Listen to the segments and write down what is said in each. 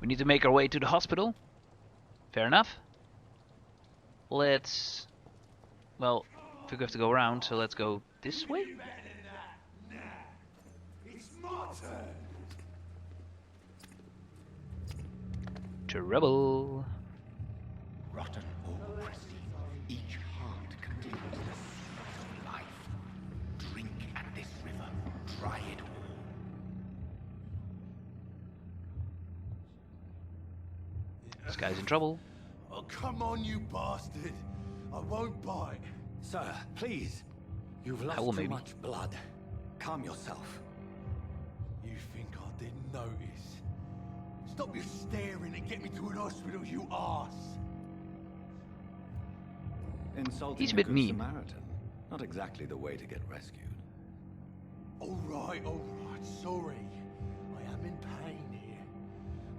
We need to make our way to the hospital. Fair enough. Let's... Well, I think we have to go around, so let's go this way. Trouble. Rotten or pristine, each heart contains the sweet of life. Drink at this river, try it all. This guy's in trouble. Oh, come on, you bastard. I won't bite. Sir, please. You've lost too much blood. Calm yourself. You think I didn't notice? Stop your staring and get me to an hospital, you arse. Insulting He's a bit mean. Samaritan. Not exactly the way to get rescued. All right, sorry. I am in pain here.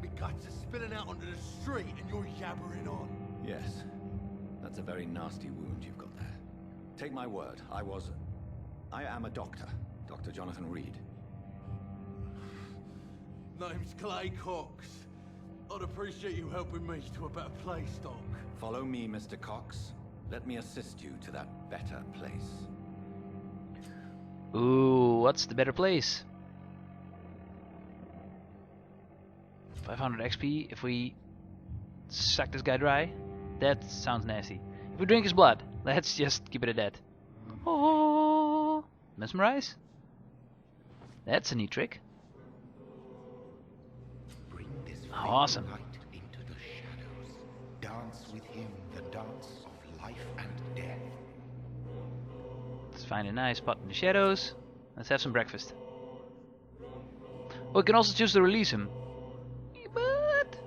My guts are spilling out onto the street and you're yabbering on. Yes. That's a very nasty wound you've got there. Take my word, I am a doctor. Dr. Jonathan Reed. Name's Klijn Cox. I'd appreciate you helping me to a better place, Doc. Follow me, Mr. Cox. Let me assist you to that better place. Ooh, what's the better place? 500 XP if we suck this guy dry. That sounds nasty. If we drink his blood, let's just keep it at that. Oh, mesmerize? That's a neat trick. Bring this Awesome. light into the shadows. Dance with him the dance of life and death. Let's find a nice spot in the shadows. Let's have some breakfast. Oh, we can also choose to release him. But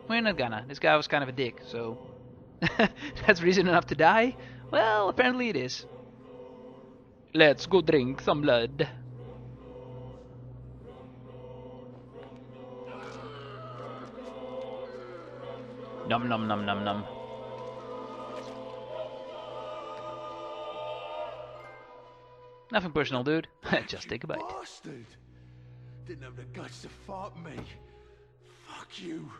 we're not gonna. This guy was kind of a dick, so that's reason enough to die? Well, apparently it is. Let's go drink some blood. Nom nom nom nom nom. Nothing personal, dude. Just take a bite. Bastard! Didn't have the guts to fight me. Fuck you.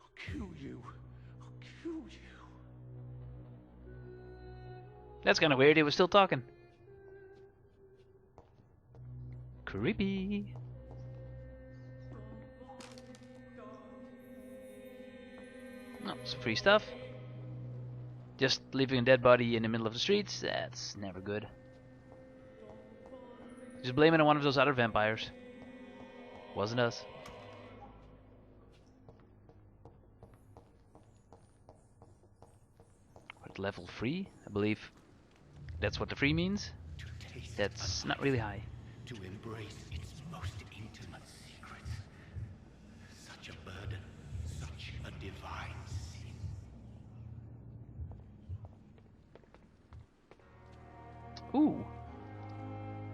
I'll kill you. I'll kill you. That's kind of weird. He was still talking. Creepy. Oh, some free stuff. Just leaving a dead body in the middle of the streets, that's never good. Just blame it on one of those other vampires. Wasn't us. We're at level 3, I believe. That's what the 3 means. That's not really high. To embrace its most intimate secrets. Such a burden, such a divine sin. Ooh.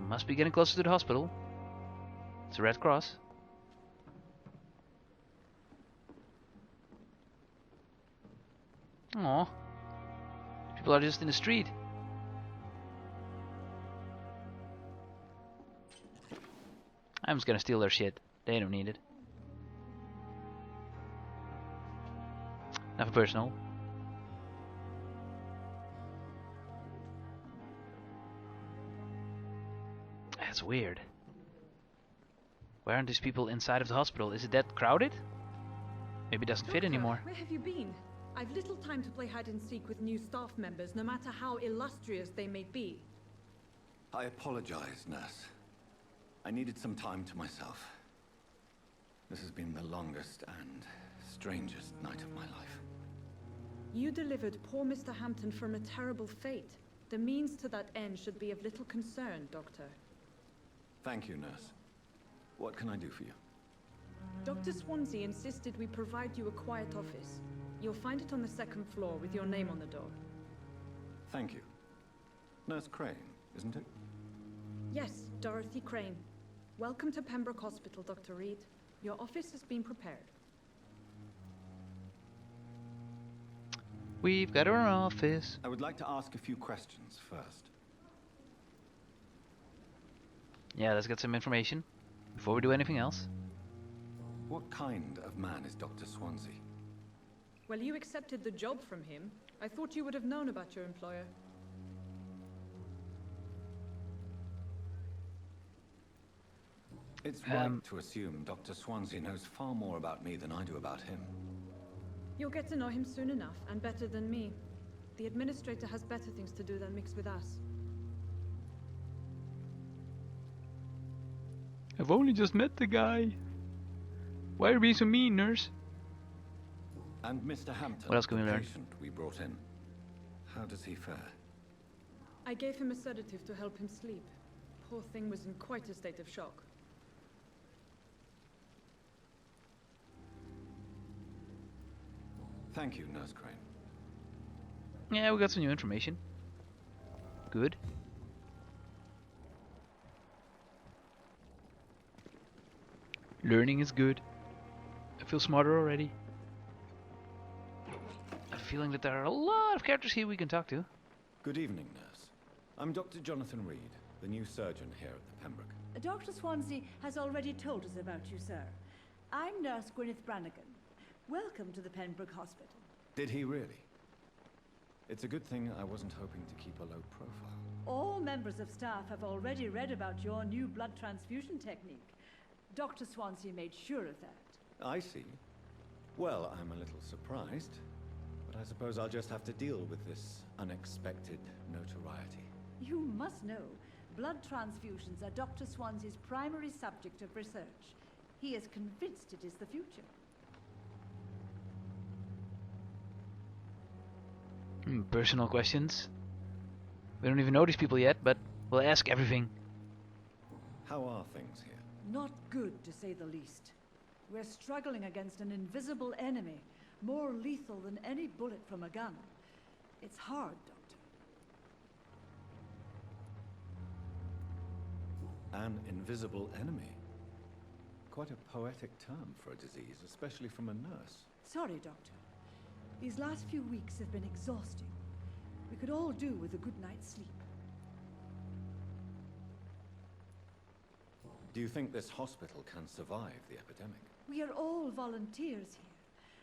Must be getting closer to the hospital. It's a Red Cross. Aww. People are just in the street. I'm just gonna steal their shit. They don't need it. Nothing personal. That's weird. Why aren't these people inside of the hospital? Is it that crowded? Maybe it doesn't fit anymore. Where have you been? I've little time to play hide and seek with new staff members, no matter how illustrious they may be. I apologize, nurse. I needed some time to myself. This has been the longest and strangest night of my life. You delivered poor Mr. Hampton from a terrible fate. The means to that end should be of little concern, Doctor. Thank you, nurse. What can I do for you? Dr. Swansea insisted we provide you a quiet office. You'll find it on the 2nd floor with your name on the door. Thank you. Nurse Crane, isn't it? Yes, Dorothy Crane. Welcome to Pembroke Hospital, Dr. Reed. Your office has been prepared. We've got our office. I would like to ask a few questions first. Yeah, let's get some information before we do anything else. What kind of man is Dr. Swansea? Well, you accepted the job from him. I thought you would have known about your employer. It's right to assume Dr. Swansea knows far more about me than I do about him. You'll get to know him soon enough, and better than me. The administrator has better things to do than mix with us. I've only just met the guy. Why are you being so mean, nurse? And Mr. Hampton, What else can we the learn? patient we brought in. How does he fare? I gave him a sedative to help him sleep. Poor thing was in quite a state of shock. Thank you, Nurse Crane. Yeah, we got some new information. Good. Learning is good. I feel smarter already. I have a feeling that there are a lot of characters here we can talk to. Good evening, Nurse. I'm Dr. Jonathan Reed, the new surgeon here at the Pembroke. Dr. Swansea has already told us about you, sir. I'm Nurse Gwyneth Brannigan. Welcome to the Pembroke Hospital. Did he really? It's a good thing I wasn't hoping to keep a low profile. All members of staff have already read about your new blood transfusion technique. Dr. Swansea made sure of that. I see. Well, I'm a little surprised, but I suppose I'll just have to deal with this unexpected notoriety. You must know, blood transfusions are Dr. Swansea's primary subject of research. He is convinced it is the future. Personal questions. We don't even know these people yet, but we'll ask everything. How are things here? Not good, to say the least. We're struggling against an invisible enemy, more lethal than any bullet from a gun. It's hard, Doctor. An invisible enemy. Quite a poetic term for a disease, especially from a nurse. Sorry, Doctor. These last few weeks have been exhausting. We could all do with a good night's sleep. Do you think this hospital can survive the epidemic? We are all volunteers here,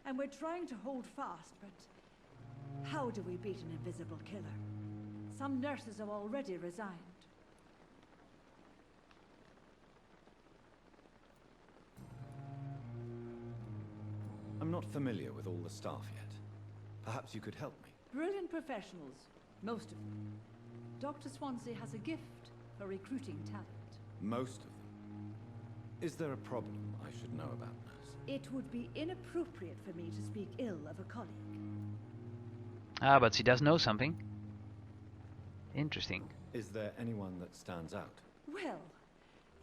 and we're trying to hold fast, but how do we beat an invisible killer? Some nurses have already resigned. I'm not familiar with all the staff yet. Perhaps you could help me. Brilliant professionals, most of them. Dr. Swansea has a gift for recruiting talent. Most of them. Is there a problem I should know about, nurse? It would be inappropriate for me to speak ill of a colleague. Ah, but she does know something. Interesting. Is there anyone that stands out? Well,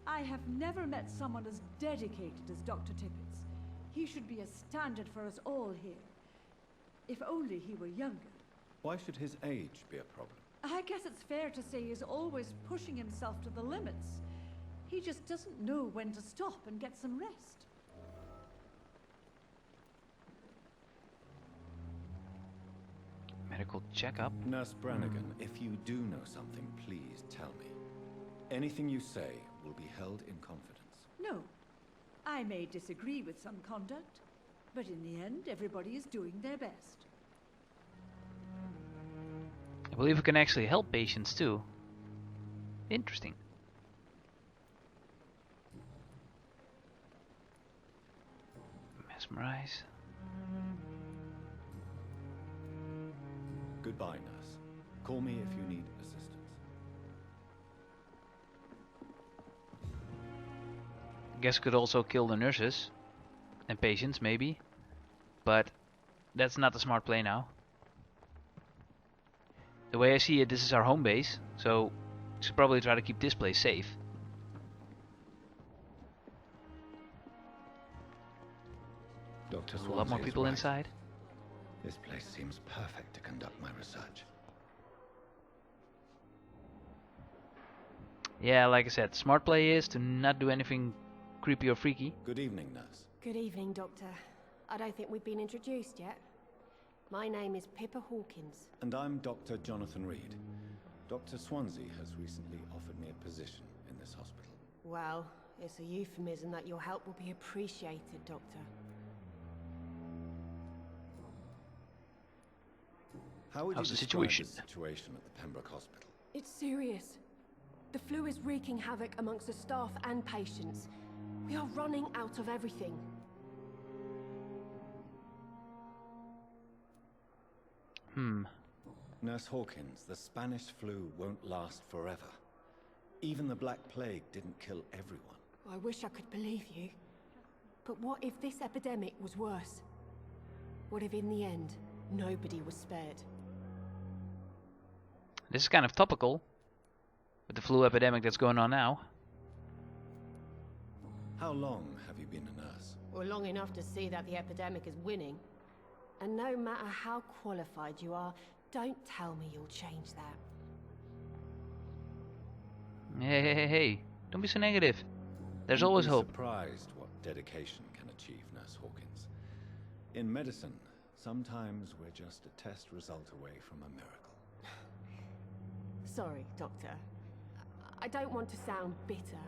I have never met someone as dedicated as Dr. Tippett. He should be a standard for us all here. If only he were younger. Why should his age be a problem? I guess it's fair to say he's always pushing himself to the limits. He just doesn't know when to stop and get some rest. Medical checkup. Nurse Brannigan, if you do know something, please tell me. Anything you say will be held in confidence. No. I may disagree with some conduct, but in the end, everybody is doing their best. I believe we can actually help patients too. Interesting. Mesmerize. Goodbye, nurse. Call me if you need assistance. Guess could also kill the nurses and patients, maybe, but that's not the smart play now. The way I see it, this is our home base, so we should probably try to keep this place safe. Dr. A lot more Swansea is people right. inside. This place seems perfect to conduct my research. Yeah, like I said, smart play is to not do anything creepy or freaky. Good evening, nurse. Good evening, Doctor. I don't think we've been introduced yet. My name is Pippa Hawkins. And I'm Dr. Jonathan Reed. Dr. Swansea has recently offered me a position in this hospital. Well, It's a euphemism that your help will be appreciated, Doctor. How would you How's the describe situation? the situation at the Pembroke Hospital? It's serious. The flu is wreaking havoc amongst the staff and patients. We are running out of everything. Nurse Hawkins, the Spanish flu won't last forever. Even the Black Plague didn't kill everyone. I wish I could believe you. But what if this epidemic was worse? What if in the end, nobody was spared? This is kind of topical with the flu epidemic that's going on now. How long have you been a nurse? Or long enough to see that the epidemic is winning. And no matter how qualified you are, don't tell me you'll change that. Hey. Don't be so negative. There's You'd always be hope. Surprised what dedication can achieve, Nurse Hawkins. In medicine, sometimes we're just a test result away from a miracle. Sorry, Doctor. I don't want to sound bitter,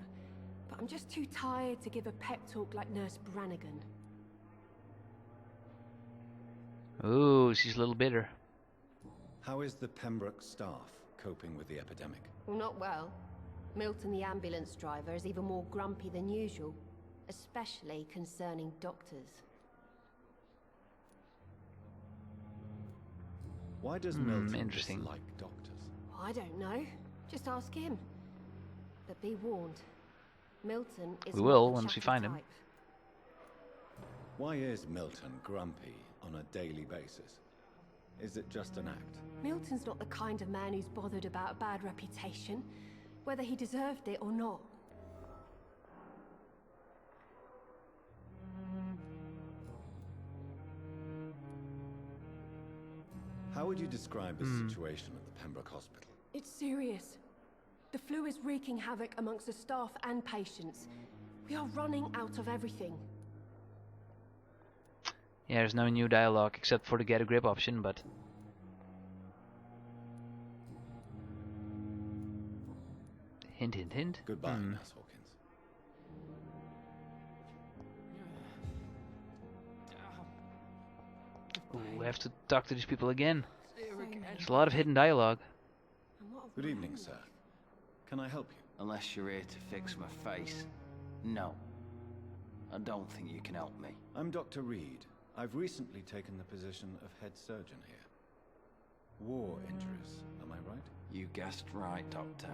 but I'm just too tired to give a pep talk like Nurse Brannigan. Ooh, she's a little bitter. How is the Pembroke staff coping with the epidemic? Well, not well. Milton, the ambulance driver, is even more grumpy than usual, especially concerning doctors. Why does Milton interesting. dislike doctors? I don't know. Just ask him. But be warned. Milton is We not will the once we chatty find him. type. Why is Milton grumpy on a daily basis? Is it just an act? Milton's not the kind of man who's bothered about a bad reputation, whether he deserved it or not. How would you describe the situation at the Pembroke Hospital? It's serious. The flu is wreaking havoc amongst the staff and patients. We are running out of everything. Yeah, there's no new dialogue except for the get a grip option, but hint, hint, hint. Goodbye, Nurse Hawkins. Ooh, I have to talk to these people again. There's a lot of hidden dialogue. Good evening, sir. Can I help you? Unless you're here to fix my face. No. I don't think you can help me. I'm Dr. Reed. I've recently taken the position of head surgeon here. War injuries, am I right? You guessed right, Doctor.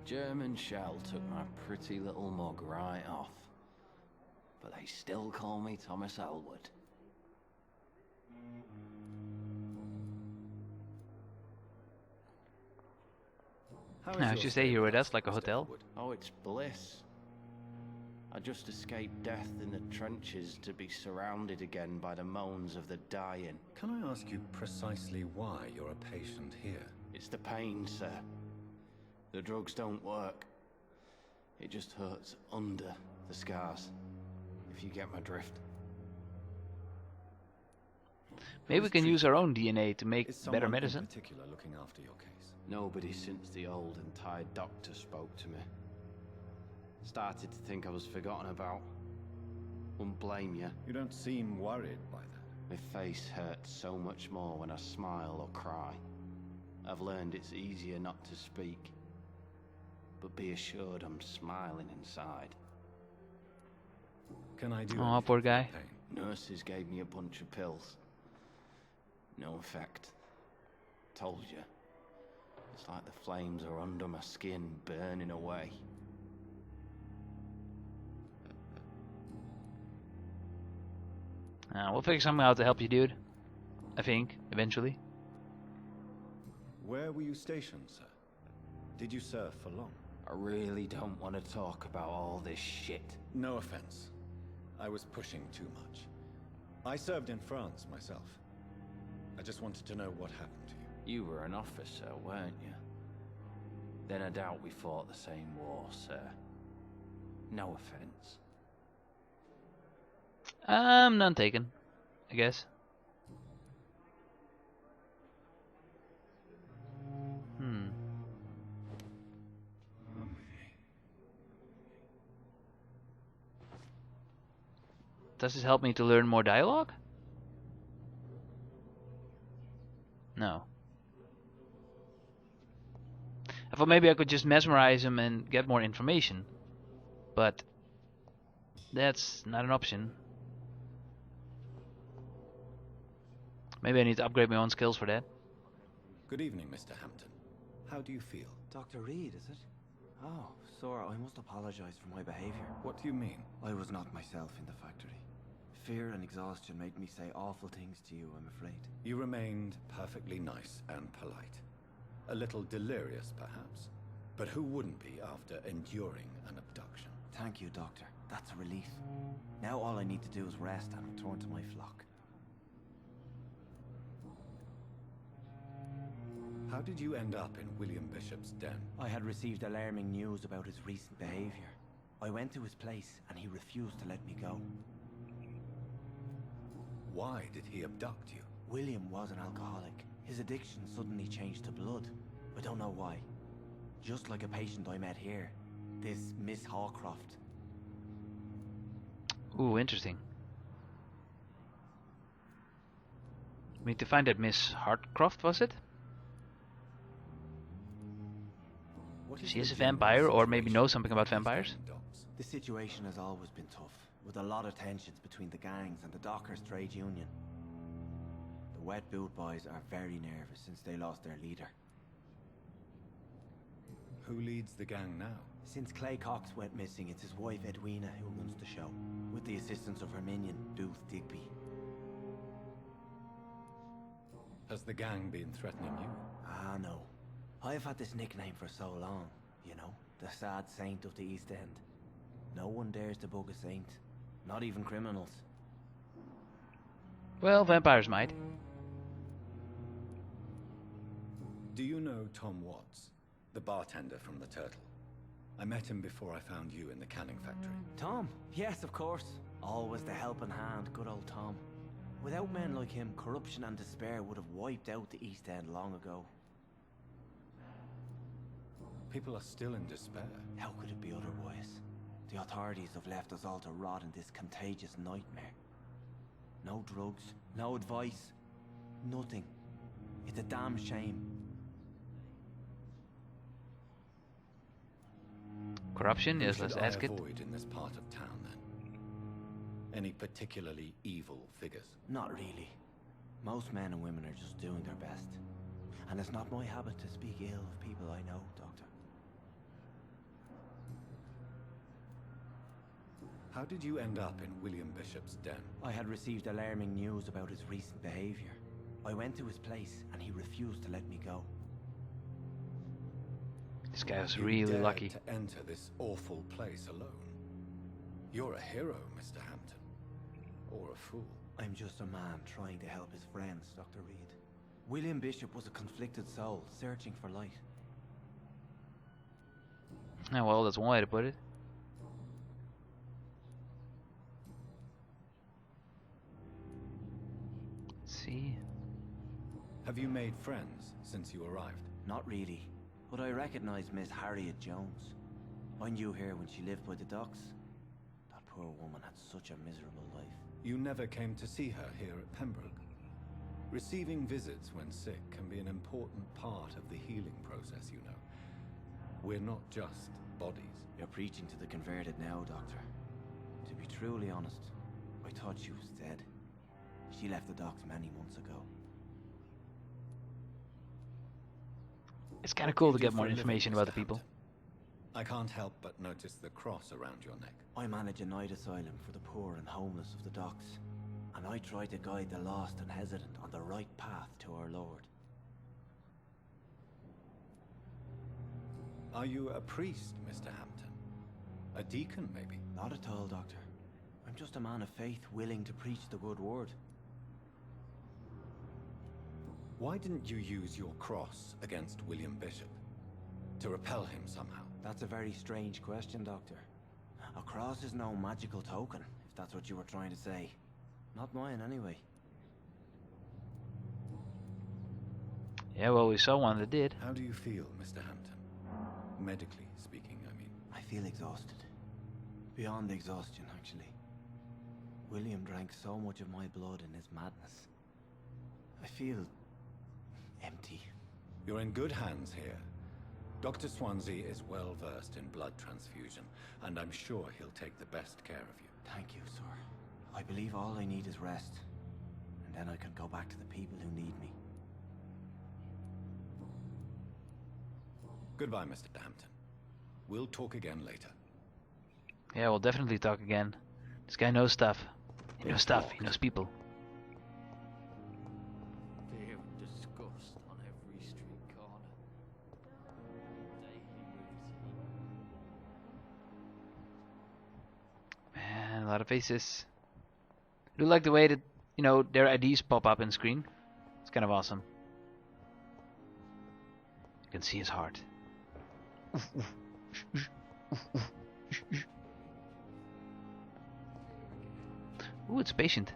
German shell took my pretty little mug right off. But they still call me Thomas Elwood. How is No, your just stay stay here with us, us like a Mr. hotel. Elwood? Oh, it's bliss. I just escaped death in the trenches to be surrounded again by the moans of the dying. Can I ask you precisely why you're a patient here? It's the pain, sir. The drugs don't work. It just hurts under the scars, if you get my drift. Maybe we can use our own DNA to make Is better someone medicine. in particular looking after your case? Nobody since the old and tired doctor spoke to me. Started to think I was forgotten about. Wouldn't blame you. You don't seem worried by that. My face hurts so much more when I smile or cry. I've learned it's easier not to speak. But be assured I'm smiling inside. Can I do Aw, anything poor for your guy. pain? Nurses gave me a bunch of pills. No effect. Told you. It's like the flames are under my skin, burning away. We'll figure something out to help you, dude. I think, eventually. Where were you stationed, sir? Did you serve for long? I really don't want to talk about all this shit. No offense. I was pushing too much. I served in France myself. I just wanted to know what happened to you. You were an officer, weren't you? Then I doubt we fought the same war, sir. No offense. None taken, I guess. does this help me to learn more dialogue? No. I thought maybe I could just mesmerize him and get more information, but that's not an option. Maybe I need to upgrade my own skills for that. Good evening, Mr. Hampton. How do you feel? Dr. Reed, is it? Oh, sir, I must apologize for my behavior. What do you mean? I was not myself in the factory. Fear and exhaustion made me say awful things to you, I'm afraid. You remained perfectly nice and polite. A little delirious, perhaps. But who wouldn't be after enduring an abduction? Thank you, Doctor. That's a relief. Now all I need to do is rest and return to my flock. How did you end up in William Bishop's den? I had received alarming news about his recent behavior. I went to his place and he refused to let me go. Why did he abduct you? William was an alcoholic. His addiction suddenly changed to blood. I don't know why. Just like a patient I met here. This Miss Hawcroft. Ooh, interesting. We need to find that Miss Hartcroft, was it? She is a vampire, or maybe knows something about vampires. The situation has always been tough, with a lot of tensions between the gangs and the Dockers trade union. The Wet Boot Boys are very nervous since they lost their leader. Who leads the gang now? Since Clay Cox went missing, it's his wife Edwina who runs the show, with the assistance of her minion, Booth Digby. Has the gang been threatening you? Ah, no. I've had this nickname for so long, you know, the sad saint of the East End. No one dares to bug a saint, not even criminals. Well, vampires might. Do you know Tom Watts, the bartender from the Turtle? I met him before I found you in the canning factory. Tom? Yes, of course. Always the helping hand, good old Tom. Without men like him, corruption and despair would have wiped out the East End long ago. People are still in despair. How could it be otherwise? The authorities have left us all to rot in this contagious nightmare. No drugs, no advice, nothing. It's a damn shame. Corruption? Yes, Who let's should I ask it. avoid in this part of town, then? Any particularly evil figures? Not really. Most men and women are just doing their best. And it's not my habit to speak ill of people I know, Doctor. How did you end up in William Bishop's den? I had received alarming news about his recent behavior. I went to his place and he refused to let me go. This guy was You really dared lucky. to enter this awful place alone. You're a hero, Mr. Hampton. Or a fool. I'm just a man trying to help his friends, Dr. Reed. William Bishop was a conflicted soul, searching for light. Oh, well, that's one way to put it. Let's see. Have you made friends since you arrived? Not really, but I recognize Miss Harriet Jones. I knew her when she lived by the docks. That poor woman had such a miserable life. You never came to see her here at Pembroke. Receiving visits when sick can be an important part of the healing process, you know. We're not just bodies. You're preaching to the converted now, Doctor. To be truly honest, I thought she was dead. She left the docks many months ago. It's kind of cool to get more information about the people. I can't help but notice the cross around your neck. I manage a night asylum for the poor and homeless of the docks. And I try to guide the lost and hesitant on the right path to our Lord. Are you a priest, Mr. Hampton? A deacon, maybe? Not at all, Doctor. I'm just a man of faith willing to preach the good word. Why didn't you use your cross against William Bishop? To repel him somehow? That's a very strange question, Doctor. A cross is no magical token, if that's what you were trying to say. Not mine, anyway. Yeah, well, we saw one that did. How do you feel, Mr. Hampton? Medically speaking, I mean. I feel exhausted. Beyond exhaustion, actually. William drank so much of my blood in his madness. I feel empty. You're in good hands here. Dr. Swansea is well versed in blood transfusion, and I'm sure he'll take the best care of you. Thank you, sir. I believe all I need is rest, and then I can go back to the people who need me. Goodbye, Mr. Hampton. We'll talk again later. Yeah, we'll definitely talk again. This guy knows stuff. He knows stuff. He knows people. Fear and disgust on every street corner. Man, a lot of faces. I do like the way that, you know, their IDs pop up in screen. It's kind of awesome. You can see his heart. Ooh, it's a patient.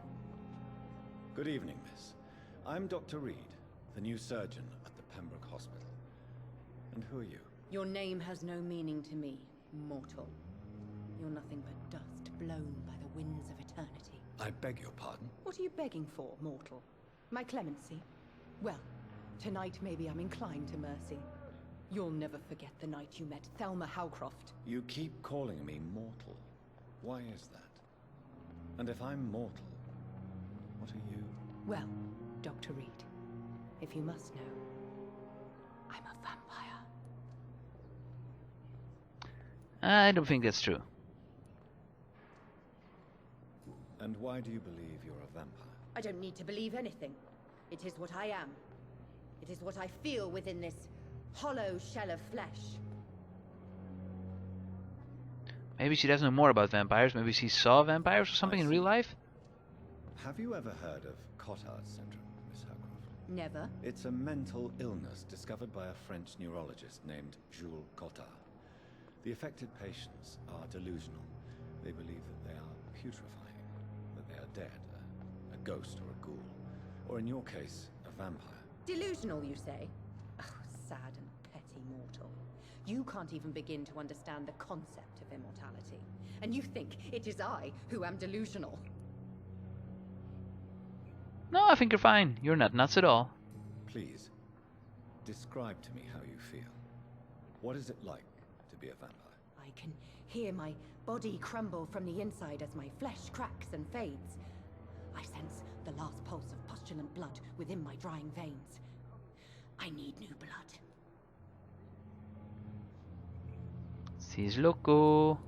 Good evening, miss. I'm Dr. Reed, the new surgeon at the Pembroke Hospital. And who are you? Your name has no meaning to me, mortal. You're nothing but dust blown by the winds of eternity. I beg your pardon? What are you begging for, mortal? My clemency? Well, tonight maybe I'm inclined to mercy. You'll never forget the night you met Thelma Howcroft. You keep calling me mortal. Why is that? And if I'm mortal, what are you? Well, Dr. Reed, if you must know, I'm a vampire. I don't think that's true. And why do you believe you're a vampire? I don't need to believe anything. It is what I am. It is what I feel within this hollow shell of flesh. Maybe she doesn't know more about vampires. Maybe she saw vampires or something in real life. Have you ever heard of Cotard's syndrome, Miss Howcroft? Never. It's a mental illness discovered by a French neurologist named Jules Cotard. The affected patients are delusional. They believe that they are putrefying, that they are dead, a ghost or a ghoul, or in your case, a vampire. Delusional, you say? Oh, sad and petty mortal. You can't even begin to understand the concept of immortality. And you think it is I who am delusional. No, I think you're fine. You're not nuts at all. Please, describe to me how you feel. What is it like to be a vampire? I can hear my body crumble from the inside as my flesh cracks and fades. I sense the last pulse of postulant blood within my drying veins. I need new blood. She's loco.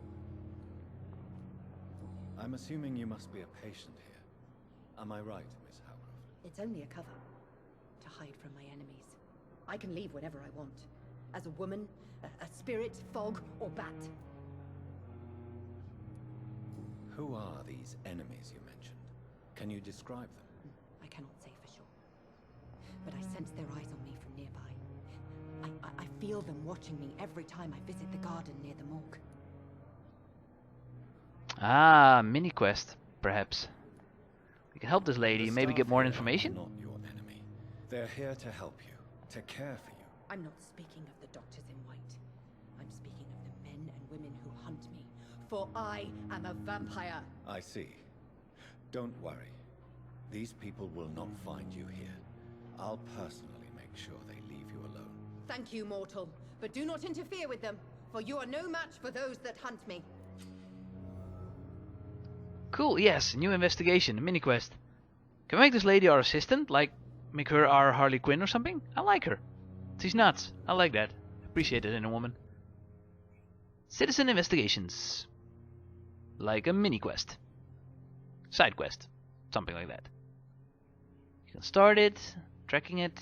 I'm assuming you must be a patient here. Am I right, Miss Howcroft? It's only a cover to hide from my enemies. I can leave whenever I want. As a woman, a spirit, fog, or bat. Who are these enemies you mentioned? Can you describe them? I cannot say for sure. But I sense their eyes on me from nearby. I feel them watching me every time I visit the garden near the morgue. Ah, mini quest, perhaps. We can help this lady, The maybe staff get more here information. are not your enemy. They're here to help you, to care for you. I'm not speaking of the doctors in white. I'm speaking of the men and women who hunt me. For I am a vampire. I see. Don't worry. These people will not find you here. I'll personally make sure they leave you alone. Thank you, mortal. But do not interfere with them, for you are no match for those that hunt me. Cool, yes, new investigation, a mini quest. Can we make this lady our assistant? Like, make her our Harley Quinn or something? I like her. She's nuts. I like that. Appreciate it in a woman. Citizen investigations. Like a mini quest. Side quest. Something like that. You can start it, tracking it.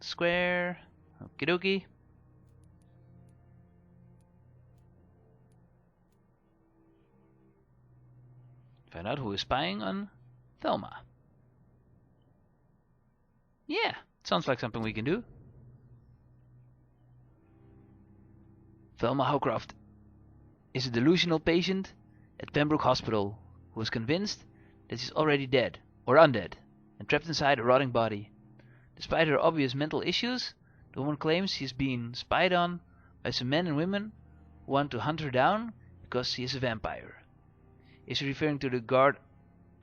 Square. Okie dokie. Find out who is spying on Thelma. Yeah, sounds like something we can do. Thelma Howcroft is a delusional patient at Pembroke Hospital who is convinced that she's already dead or undead and trapped inside a rotting body. Despite her obvious mental issues, the woman claims she's being spied on by some men and women who want to hunt her down because she is a vampire. Is he referring to the guard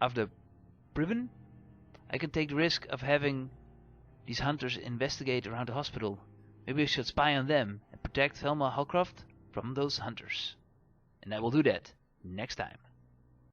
of the prison? I can take the risk of having these hunters investigate around the hospital. Maybe I should spy on them and protect Thelma Holcroft from those hunters. And I will do that next time.